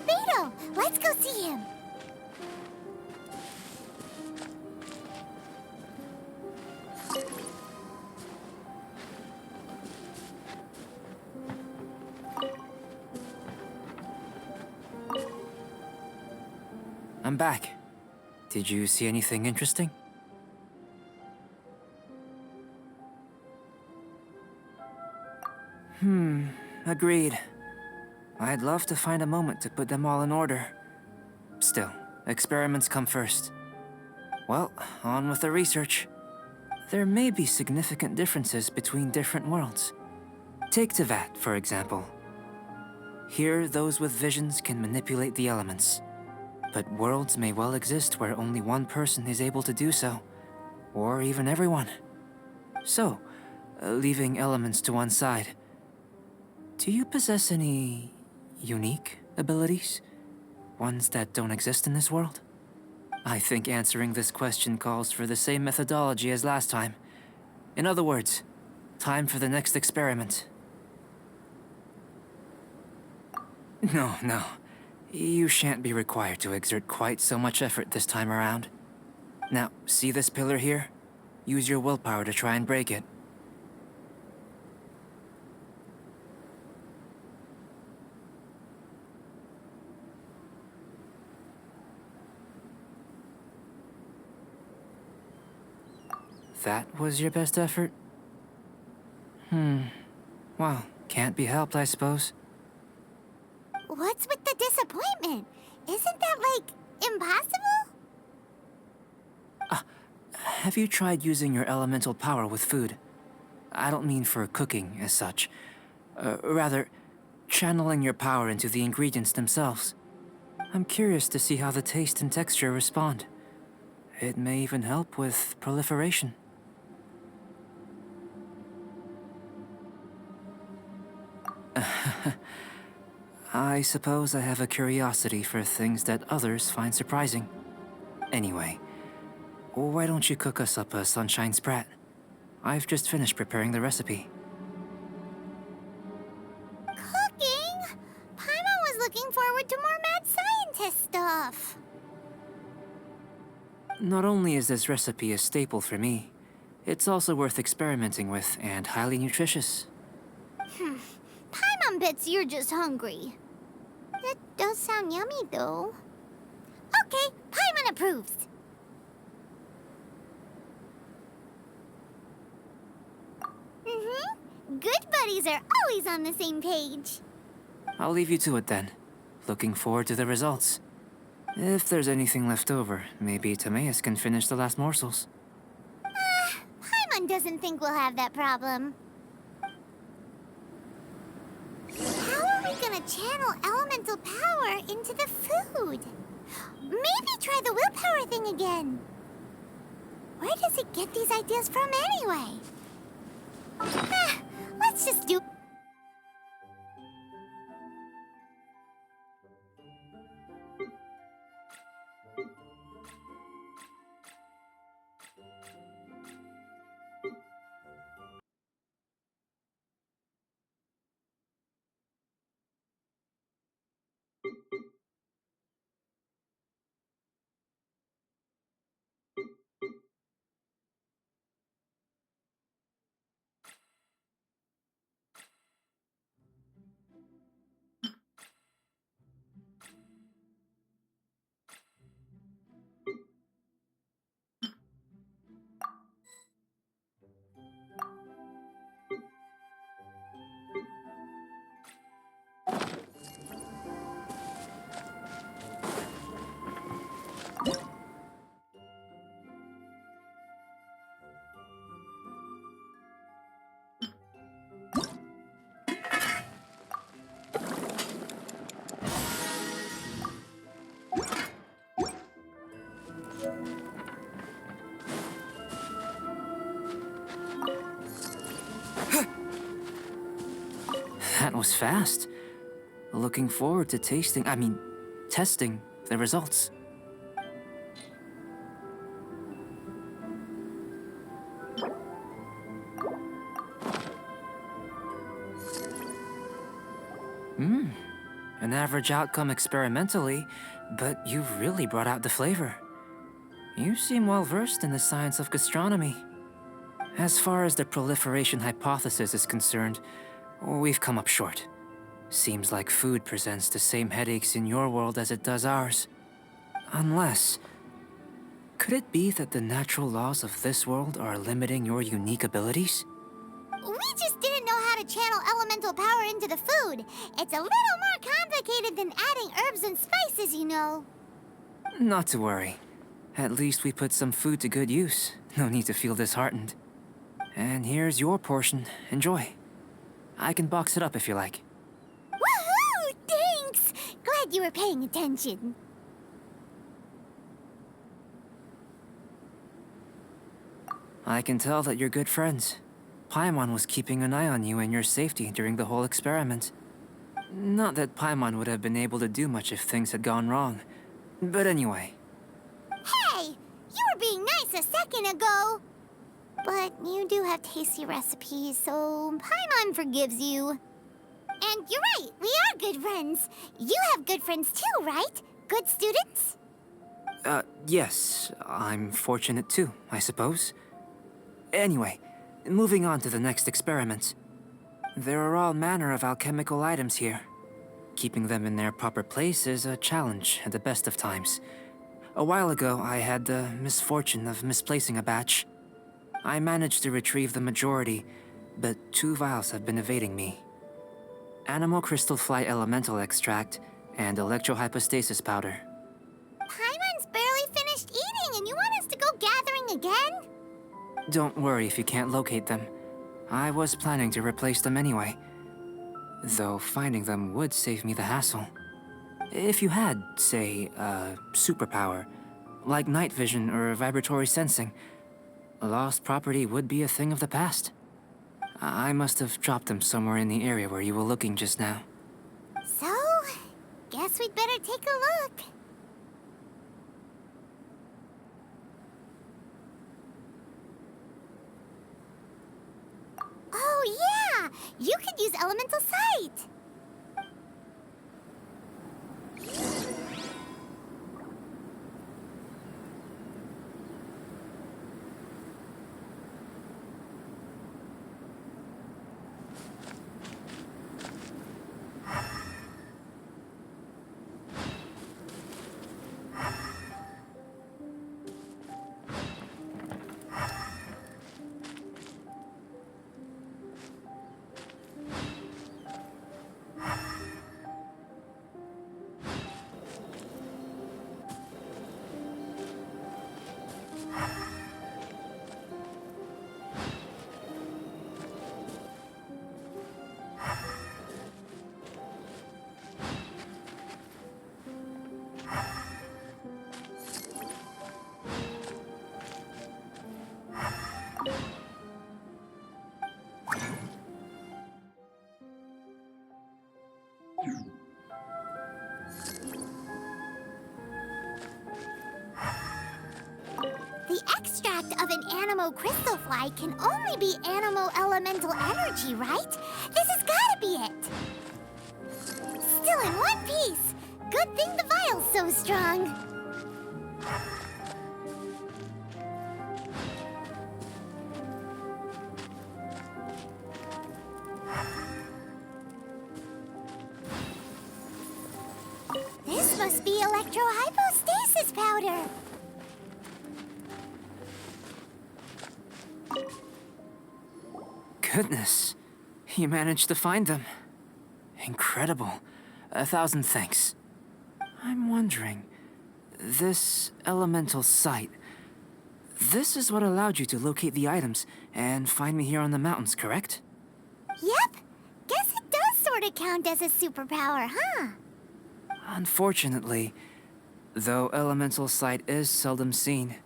Albedo! Let's go see him! I'm back. Did you see anything interesting? Agreed. I'd love to find a moment to put them all in order. Still, experiments come first. Well, on with the research. There may be significant differences between different worlds. Take Tevat, for example. Here, those with visions can manipulate the elements. But worlds may well exist where only one person is able to do so, or even everyone. So, leaving elements to one side, do you possess any unique abilities? Ones that don't exist in this world? I think answering this question calls for the same methodology as last time. In other words, time for the next experiment. No. You shan't be required to exert quite so much effort this time around. Now, see this pillar here? Use your willpower to try and break it. That was your best effort? Well, can't be helped, I suppose. What's with the disappointment? Isn't that, like, impossible? Have you tried using your elemental power with food? I don't mean for cooking as such. Rather, channeling your power into the ingredients themselves. I'm curious to see how the taste and texture respond. It may even help with proliferation. I suppose I have a curiosity for things that others find surprising. Anyway, why don't you cook us up a sunshine sprat? I've just finished preparing the recipe. Cooking? Paimon was looking forward to more mad scientist stuff. Not only is this recipe a staple for me, it's also worth experimenting with and highly nutritious. Paimon bets you're just hungry. It does sound yummy, though. Okay, Paimon approves. Good buddies are always on the same page. I'll leave you to it then. Looking forward to the results. If there's anything left over, maybe Timaeus can finish the last morsels. Paimon doesn't think we'll have that problem. How are we gonna channel elemental power into the food? Maybe try the willpower thing again. Where does it get these ideas from anyway? Let's just do... That was fast. Looking forward to testing the results. An average outcome experimentally, but you've really brought out the flavor. You seem well versed in the science of gastronomy. As far as the proliferation hypothesis is concerned, we've come up short. Seems like food presents the same headaches in your world as it does ours. Unless... could it be that the natural laws of this world are limiting your unique abilities? We just didn't know how to channel elemental power into the food. It's a little more complicated than adding herbs and spices, you know. Not to worry. At least we put some food to good use. No need to feel disheartened. And here's your portion. Enjoy. I can box it up if you like. Woohoo! Thanks! Glad you were paying attention. I can tell that you're good friends. Paimon was keeping an eye on you and your safety during the whole experiment. Not that Paimon would have been able to do much if things had gone wrong. But anyway. Hey! You were being nice a second ago! But you do have tasty recipes, so Paimon forgives you. And you're right, we are good friends. You have good friends too, right? Good students? Yes. I'm fortunate too, I suppose. Anyway, moving on to the next experiment. There are all manner of alchemical items here. Keeping them in their proper place is a challenge at the best of times. A while ago, I had the misfortune of misplacing a batch. I managed to retrieve the majority, but 2 vials have been evading me. Animal crystal fly elemental extract and electrohypostasis powder. Paimon's barely finished eating and you want us to go gathering again? Don't worry if you can't locate them. I was planning to replace them anyway. Though finding them would save me the hassle. If you had, say, a superpower, like night vision or vibratory sensing, lost property would be a thing of the past. I must have dropped them somewhere in the area where you were looking just now. So, guess we'd better take a look. Oh yeah! You could use elemental sight! The extract of an animo crystal fly can only be animo elemental energy, right? This has gotta be it! Still in one piece! Good thing the vial's so strong! This must be electrohypostasis powder! Goodness, you managed to find them. Incredible. 1,000 thanks. I'm wondering, this elemental sight, this is what allowed you to locate the items and find me here on the mountains, correct? Yep. Guess it does sort of count as a superpower, huh? Unfortunately, though elemental sight is seldom seen,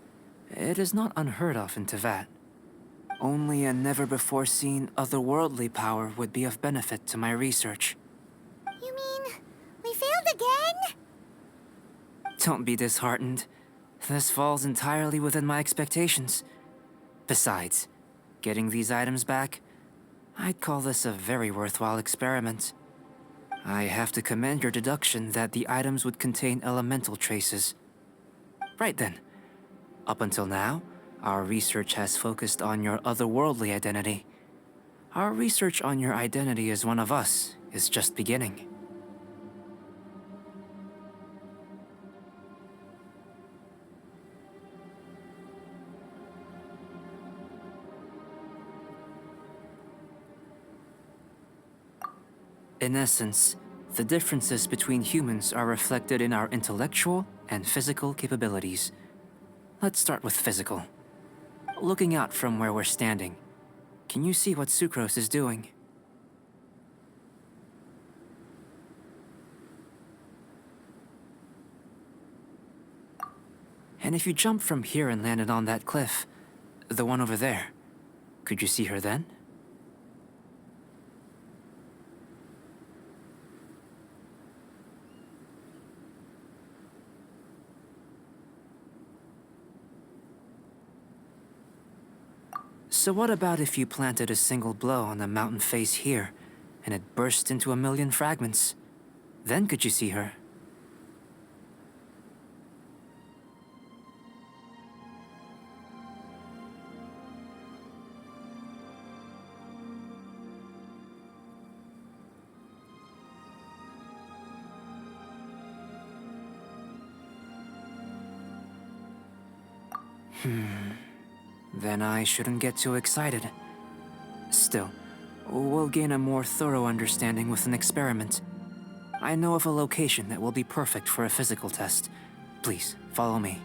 it is not unheard of in Teyvat. Only a never-before-seen otherworldly power would be of benefit to my research. You mean we failed again? Don't be disheartened. This falls entirely within my expectations. Besides, getting these items back, I'd call this a very worthwhile experiment. I have to commend your deduction that the items would contain elemental traces. Right then. Up until now, our research has focused on your otherworldly identity. Our research on your identity as one of us is just beginning. In essence, the differences between humans are reflected in our intellectual and physical capabilities. Let's start with physical. Looking out from where we're standing, can you see what Sucrose is doing? And if you jumped from here and landed on that cliff, the one over there, could you see her then? So what about if you planted a single blow on the mountain face here, and it burst into a million fragments? Then could you see her? Then I shouldn't get too excited. Still, we'll gain a more thorough understanding with an experiment. I know of a location that will be perfect for a physical test. Please, follow me.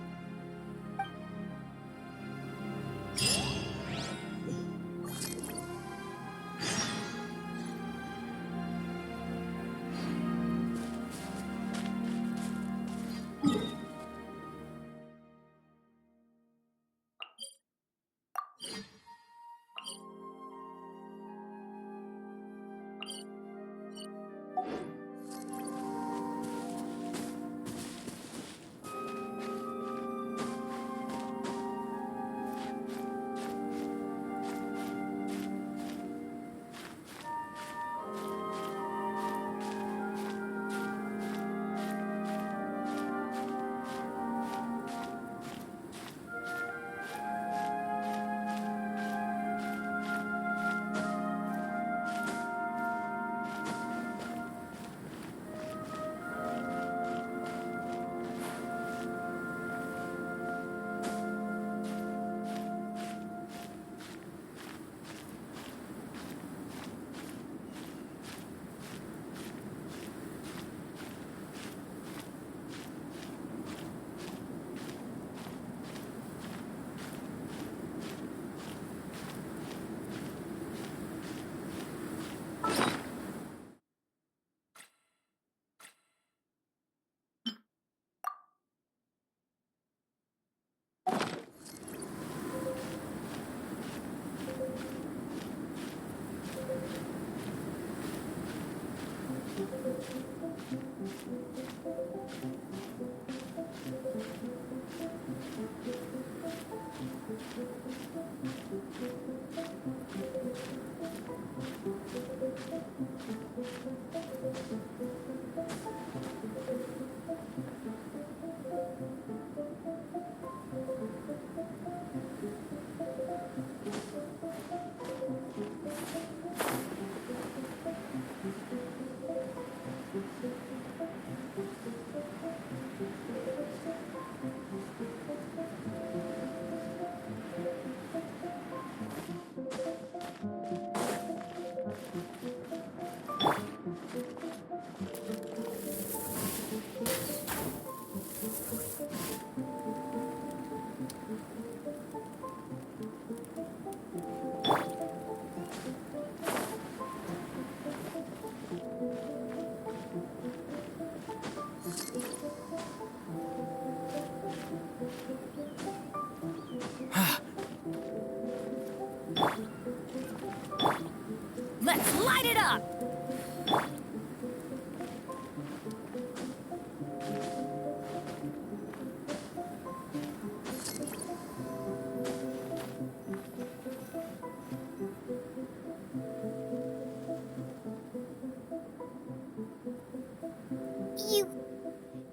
You...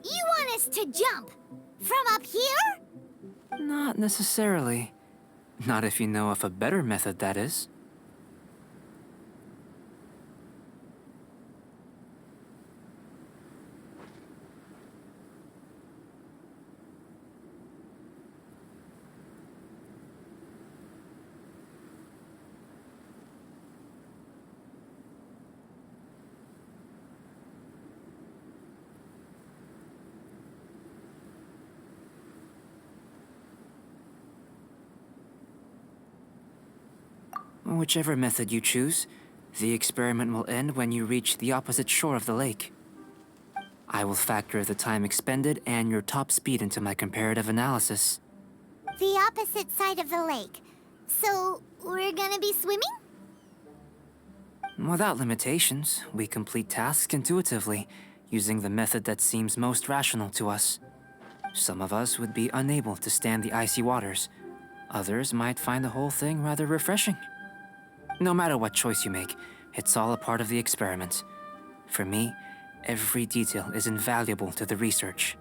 you want us to jump? From up here? Not necessarily. Not if you know of a better method, that is. Whichever method you choose, the experiment will end when you reach the opposite shore of the lake. I will factor the time expended and your top speed into my comparative analysis. The opposite side of the lake. So, we're gonna be swimming? Without limitations, we complete tasks intuitively, using the method that seems most rational to us. Some of us would be unable to stand the icy waters. Others might find the whole thing rather refreshing. No matter what choice you make, it's all a part of the experiment. For me, every detail is invaluable to the research.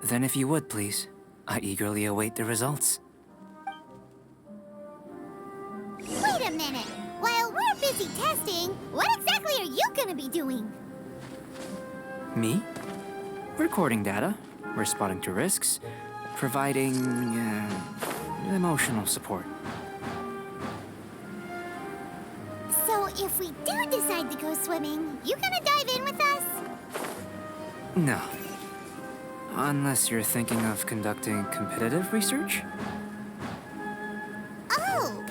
Then if you would, please, I eagerly await the results. Wait a minute! While we're busy testing, what exactly are you gonna be doing? Me? Recording data, responding to risks, providing emotional support. So if we do decide to go swimming, you gonna dive in with us? No. Unless you're thinking of conducting competitive research? Oh!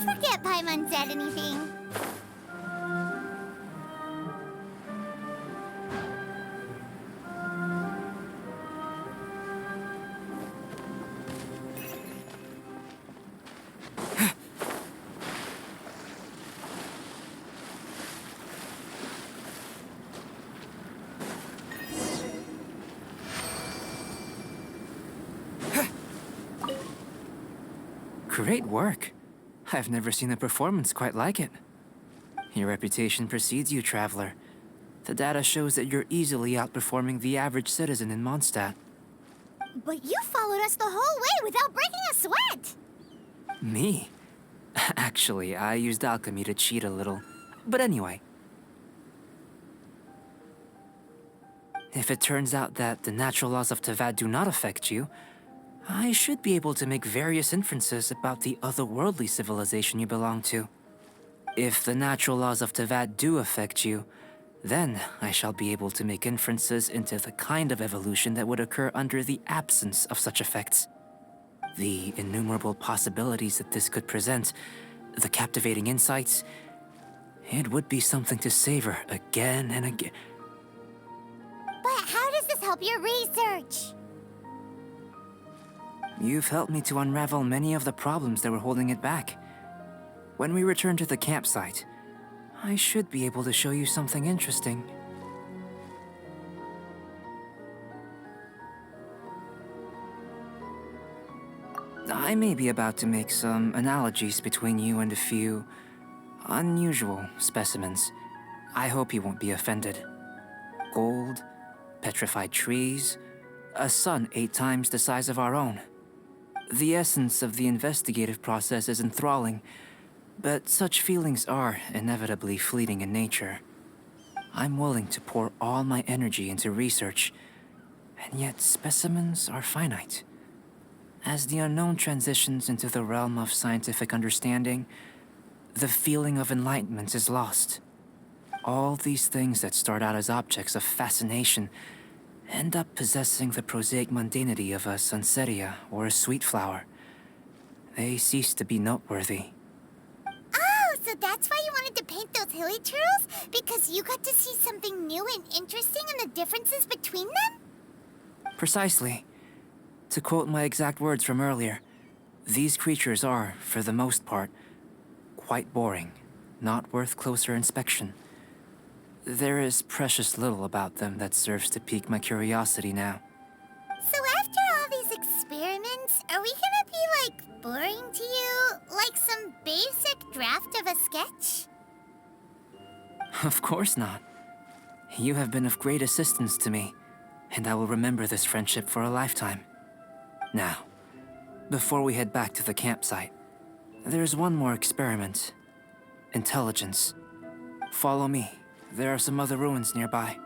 Forget Paimon said anything. Great work. I've never seen a performance quite like it. Your reputation precedes you, traveler. The data shows that you're easily outperforming the average citizen in Mondstadt. But you followed us the whole way without breaking a sweat! Me? Actually, I used alchemy to cheat a little. But anyway. If it turns out that the natural laws of Tavad do not affect you, I should be able to make various inferences about the otherworldly civilization you belong to. If the natural laws of Tavad do affect you, then I shall be able to make inferences into the kind of evolution that would occur under the absence of such effects. The innumerable possibilities that this could present, the captivating insights, it would be something to savor again and again. But how does this help your research? You've helped me to unravel many of the problems that were holding it back. When we return to the campsite, I should be able to show you something interesting. I may be about to make some analogies between you and a few unusual specimens. I hope you won't be offended. Gold, petrified trees, a sun 8 times the size of our own. The essence of the investigative process is enthralling, but such feelings are inevitably fleeting in nature. I'm willing to pour all my energy into research, and yet specimens are finite. As the unknown transitions into the realm of scientific understanding, the feeling of enlightenment is lost. All these things that start out as objects of fascination end up possessing the prosaic mundanity of a sunsetia or a sweet flower. They cease to be noteworthy. Oh, so that's why you wanted to paint those hilly turtles? Because you got to see something new and interesting in the differences between them? Precisely. To quote my exact words from earlier, these creatures are, for the most part, quite boring, not worth closer inspection. There is precious little about them that serves to pique my curiosity now. So after Are we gonna be, like, boring to you? Like some basic draft of a sketch? Of course not. You have been of great assistance to me, and I will remember this friendship for a lifetime. Now, before we head back to the campsite, there's one more experiment. Intelligence. Follow me. There are some other ruins nearby.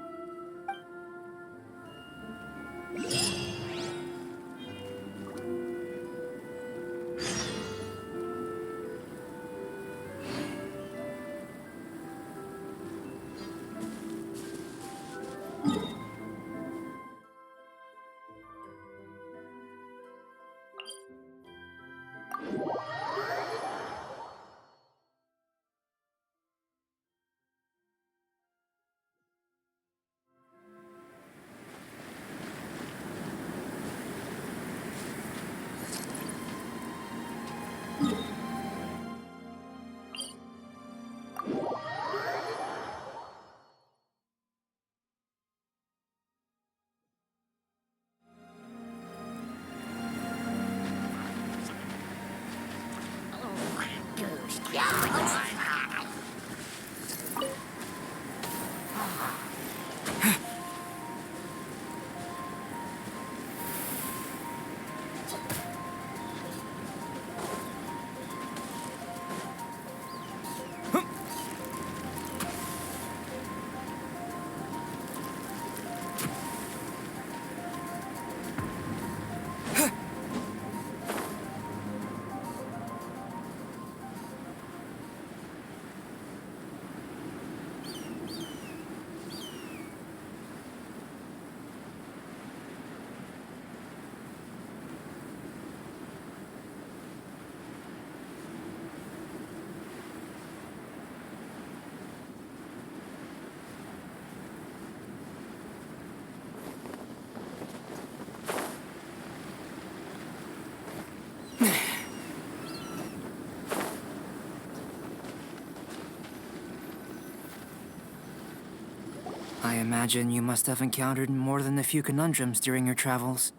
I imagine you must have encountered more than a few conundrums during your travels.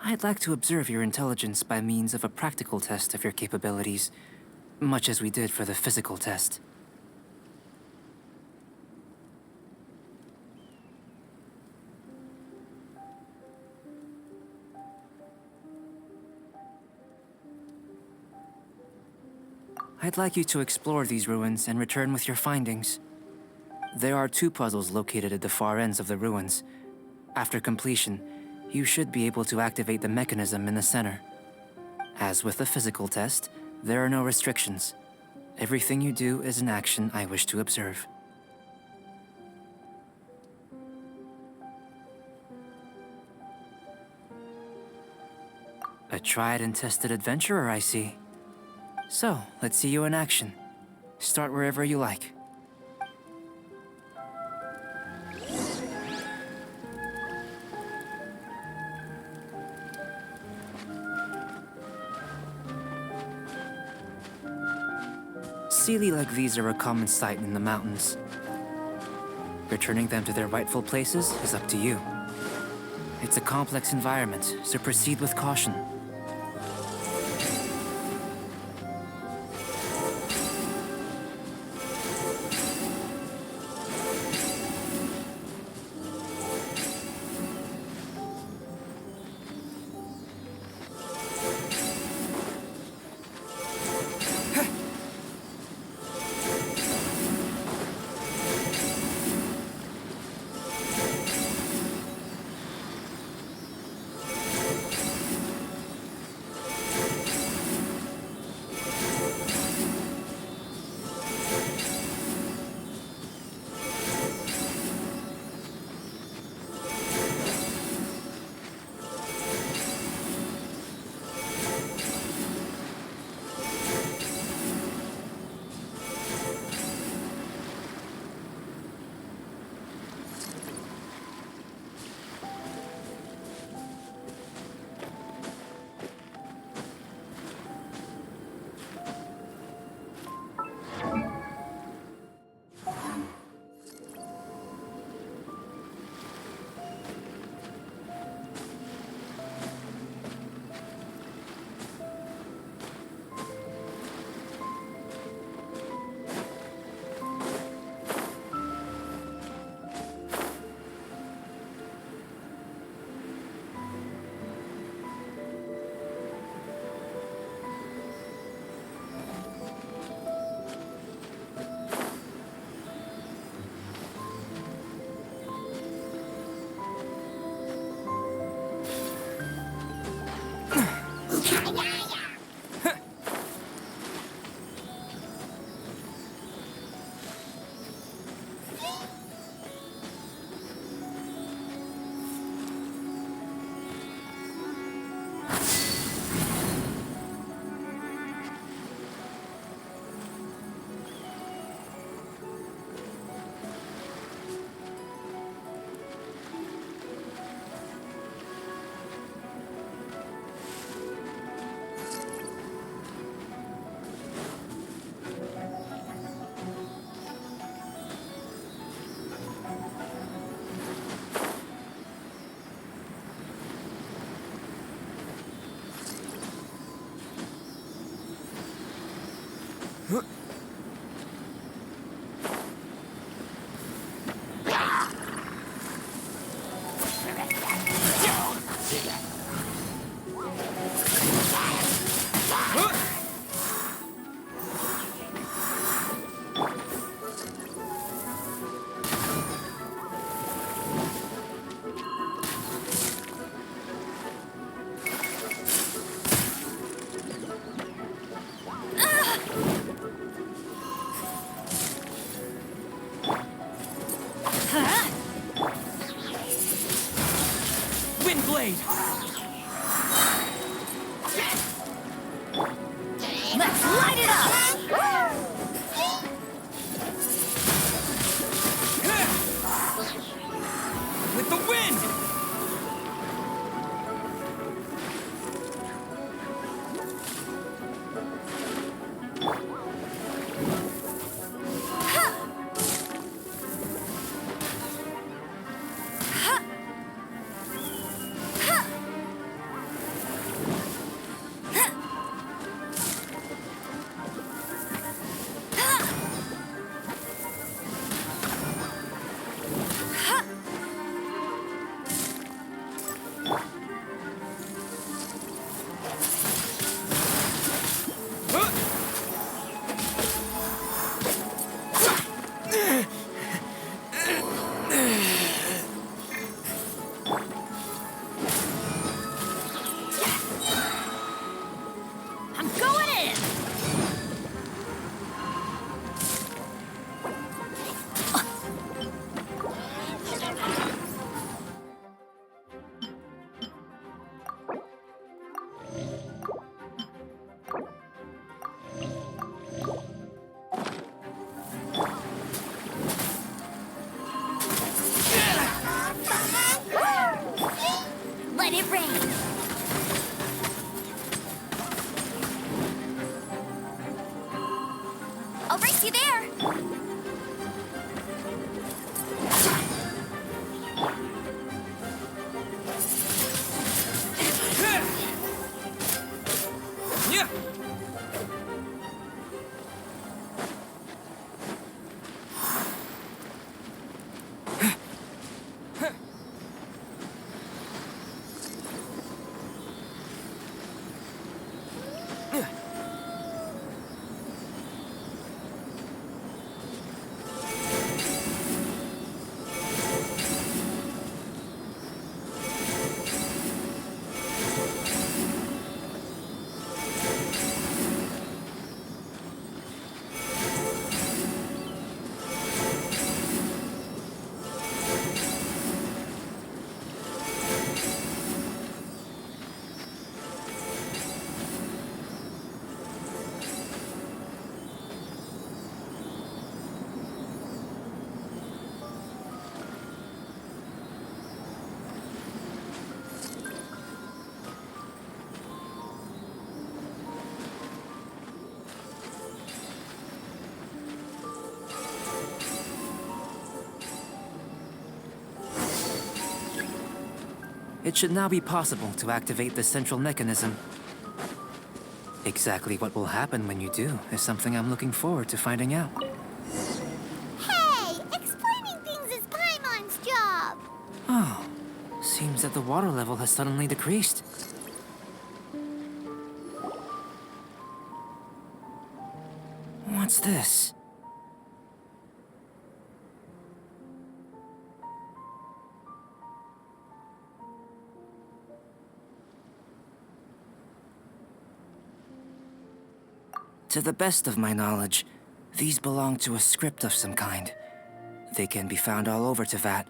I'd like to observe your intelligence by means of a practical test of your capabilities, much as we did for the physical test. I'd like you to explore these ruins and return with your findings. There are 2 puzzles located at the far ends of the ruins. After completion, you should be able to activate the mechanism in the center. As with the physical test, there are no restrictions. Everything you do is an action I wish to observe. A tried and tested adventurer, I see. So, let's see you in action. Start wherever you like. Sealy like these are a common sight in the mountains. Returning them to their rightful places is up to you. It's a complex environment, so proceed with caution. Wind blade! Let's light it up! With the wind! I'm going in! Let it rain! I'll race you there! Yeah! It should now be possible to activate the central mechanism. Exactly what will happen when you do is something I'm looking forward to finding out. Hey, explaining things is Paimon's job. Oh, seems that the water level has suddenly decreased. What's this? To the best of my knowledge, these belong to a script of some kind. They can be found all over Teyvat,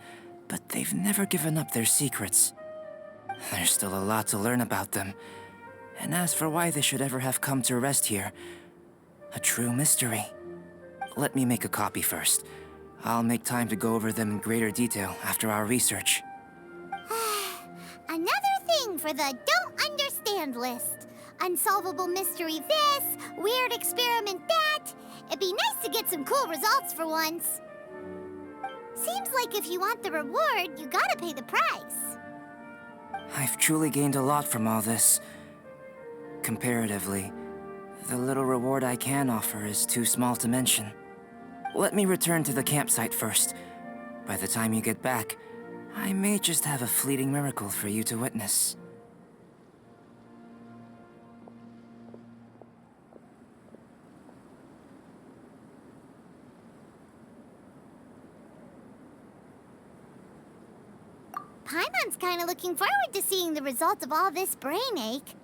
but they've never given up their secrets. There's still a lot to learn about them. And as for why they should ever have come to rest here, a true mystery. Let me make a copy first. I'll make time to go over them in greater detail after our research. Another thing for the don't understand list. Unsolvable mystery this, weird experiment that. It'd be nice to get some cool results for once. Seems like if you want the reward, you gotta pay the price. I've truly gained a lot from all this. Comparatively, the little reward I can offer is too small to mention. Let me return to the campsite first. By the time you get back, I may just have a fleeting miracle for you to witness. Paimon's kind of looking forward to seeing the result of all this brain ache.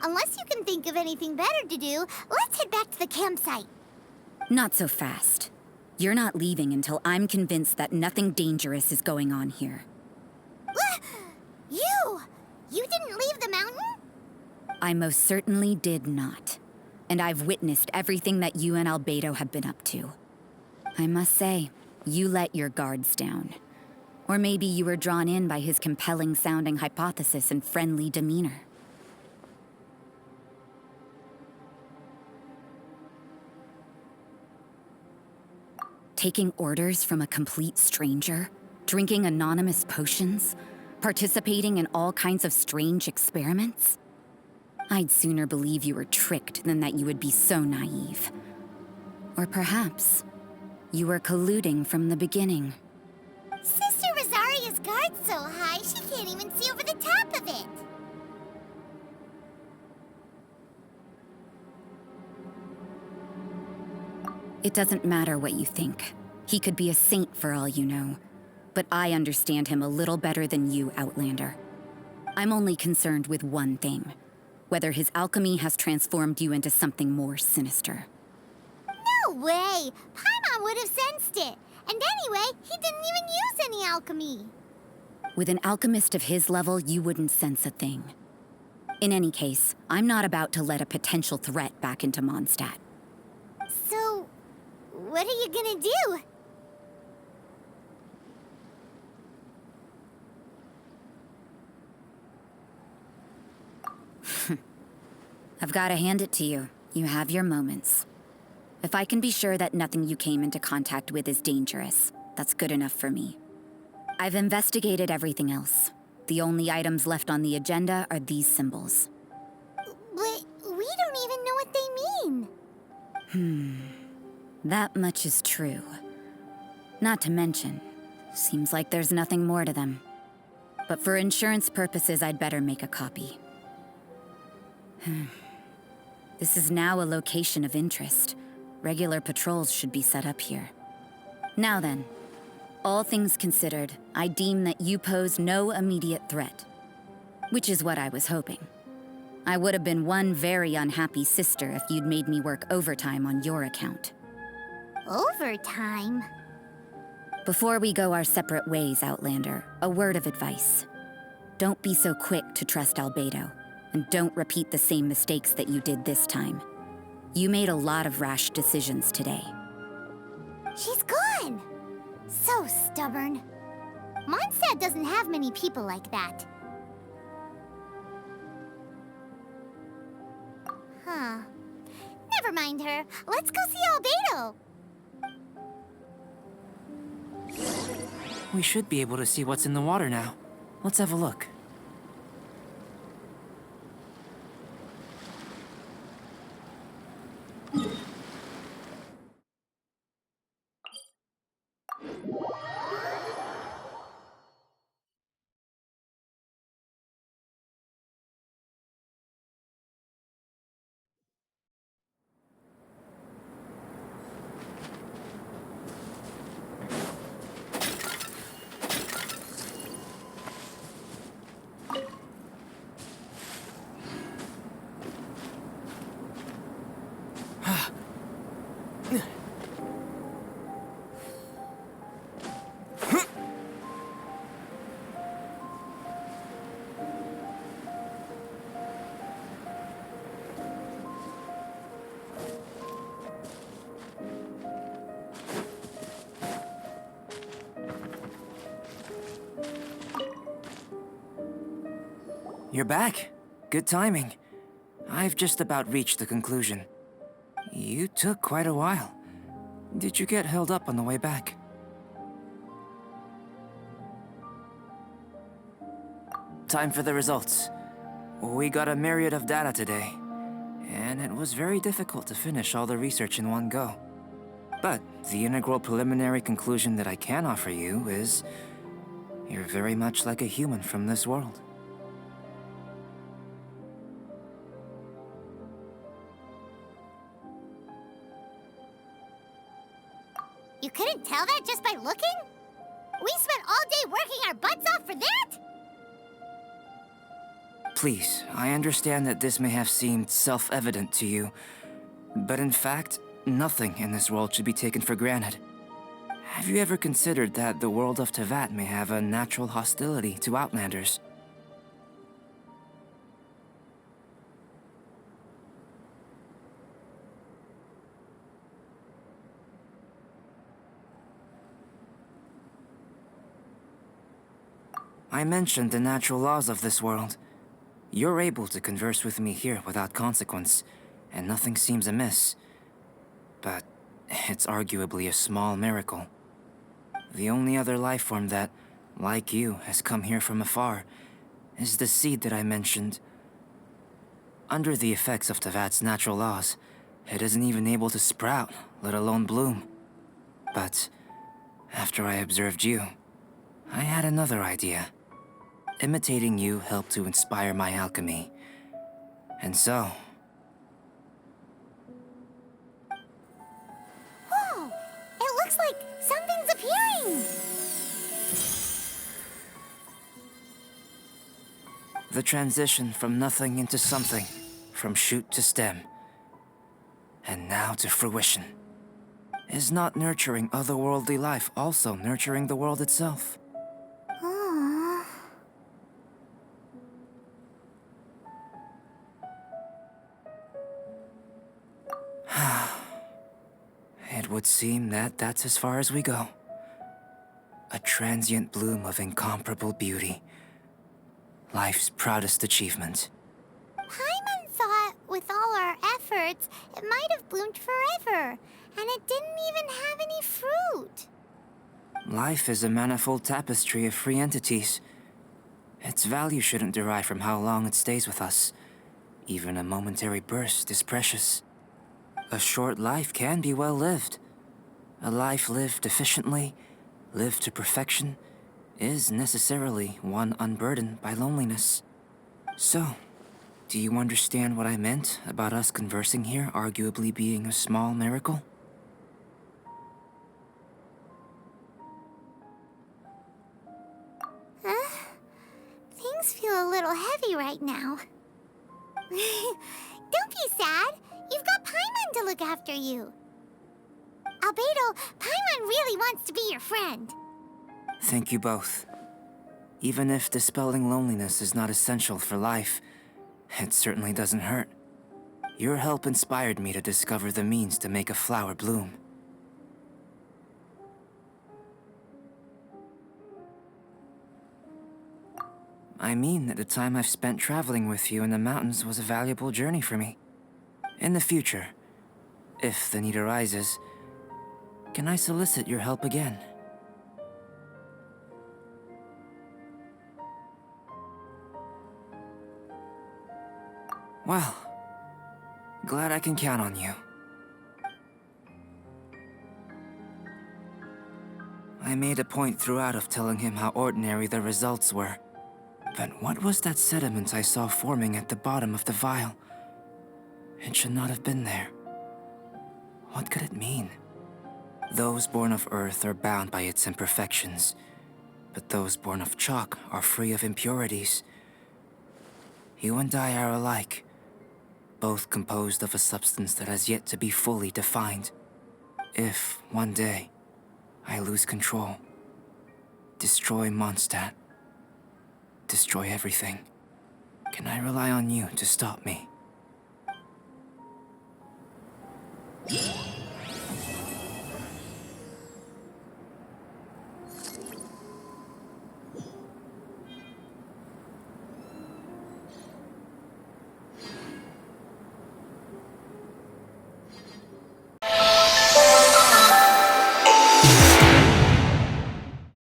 Unless you can think of anything better to do, let's head back to the campsite. Not so fast. You're not leaving until I'm convinced that nothing dangerous is going on here. You! You didn't leave the mountain? I most certainly did not. And I've witnessed everything that you and Albedo have been up to. I must say, you let your guards down. Or maybe you were drawn in by his compelling-sounding hypothesis and friendly demeanor. Taking orders from a complete stranger, drinking anonymous potions, participating in all kinds of strange experiments? I'd sooner believe you were tricked than that you would be so naive. Or perhaps you were colluding from the beginning. Sister Rosaria's guard's so high, she can't even see over the top of it. It doesn't matter what you think. He could be a saint for all you know. But I understand him a little better than you, Outlander. I'm only concerned with one thing. Whether his alchemy has transformed you into something more sinister. No way! Paimon would have sensed it. And anyway, he didn't even use any alchemy. With an alchemist of his level, you wouldn't sense a thing. In any case, I'm not about to let a potential threat back into Mondstadt. So, what are you gonna do? I've got to hand it to you. You have your moments. If I can be sure that nothing you came into contact with is dangerous, that's good enough for me. I've investigated everything else. The only items left on the agenda are these symbols. But we don't even know what they mean. That much is true. Not to mention, seems like there's nothing more to them. But for insurance purposes, I'd better make a copy. This is now a location of interest. Regular patrols should be set up here. Now then, all things considered, I deem that you pose no immediate threat. Which is what I was hoping. I would have been one very unhappy sister if you'd made me work overtime on your account. Overtime? Before we go our separate ways, Outlander, a word of advice. Don't be so quick to trust Albedo, and don't repeat the same mistakes that you did this time. You made a lot of rash decisions today. She's gone! So stubborn. Mondstadt doesn't have many people like that. Huh. Never mind her. Let's go see Albedo. We should be able to see what's in the water now. Let's have a look. You're back. Good timing. I've just about reached the conclusion. You took quite a while. Did you get held up on the way back? Time for the results. We got a myriad of data today, and it was very difficult to finish all the research in one go. But the integral preliminary conclusion that I can offer you is you're very much like a human from this world. You couldn't tell that just by looking? We spent all day working our butts off for that? Please, I understand that this may have seemed self-evident to you, but in fact, nothing in this world should be taken for granted. Have you ever considered that the world of Teyvat may have a natural hostility to Outlanders? I mentioned the natural laws of this world. You're able to converse with me here without consequence, and nothing seems amiss. But it's arguably a small miracle. The only other life form that, like you, has come here from afar is the seed that I mentioned. Under the effects of Teyvat's natural laws, it isn't even able to sprout, let alone bloom. But after I observed you, I had another idea. Imitating you helped to inspire my alchemy. And so... Whoa! It looks like something's appearing! the transition from nothing into something, from shoot to stem, and now to fruition. Is not nurturing otherworldly life also nurturing the world itself? Aww. It would seem that that's as far as we go. A transient bloom of incomparable beauty. Life's proudest achievement. Paimon thought with all our efforts, it might have bloomed forever, and it didn't even have any fruit. Life is a manifold tapestry of free entities. Its value shouldn't derive from how long it stays with us. Even a momentary burst is precious. A short life can be well lived. A life lived efficiently, lived to perfection, is necessarily one unburdened by loneliness. So, do you understand what I meant about us conversing here arguably being a small miracle? Things feel a little heavy right now. Don't be sad. You've got Paimon to look after you. Albedo, Paimon really wants to be your friend. Thank you both. Even if dispelling loneliness is not essential for life, it certainly doesn't hurt. Your help inspired me to discover the means to make a flower bloom. I mean that the time I've spent traveling with you in the mountains was a valuable journey for me. In the future, if the need arises, can I solicit your help again? Well, glad I can count on you. I made a point throughout of telling him how ordinary the results were. But what was that sediment I saw forming at the bottom of the vial? It should not have been there. What could it mean? Those born of Earth are bound by its imperfections, but those born of chalk are free of impurities. You and I are alike, both composed of a substance that has yet to be fully defined. If, one day, I lose control, destroy Mondstadt, destroy everything, can I rely on you to stop me?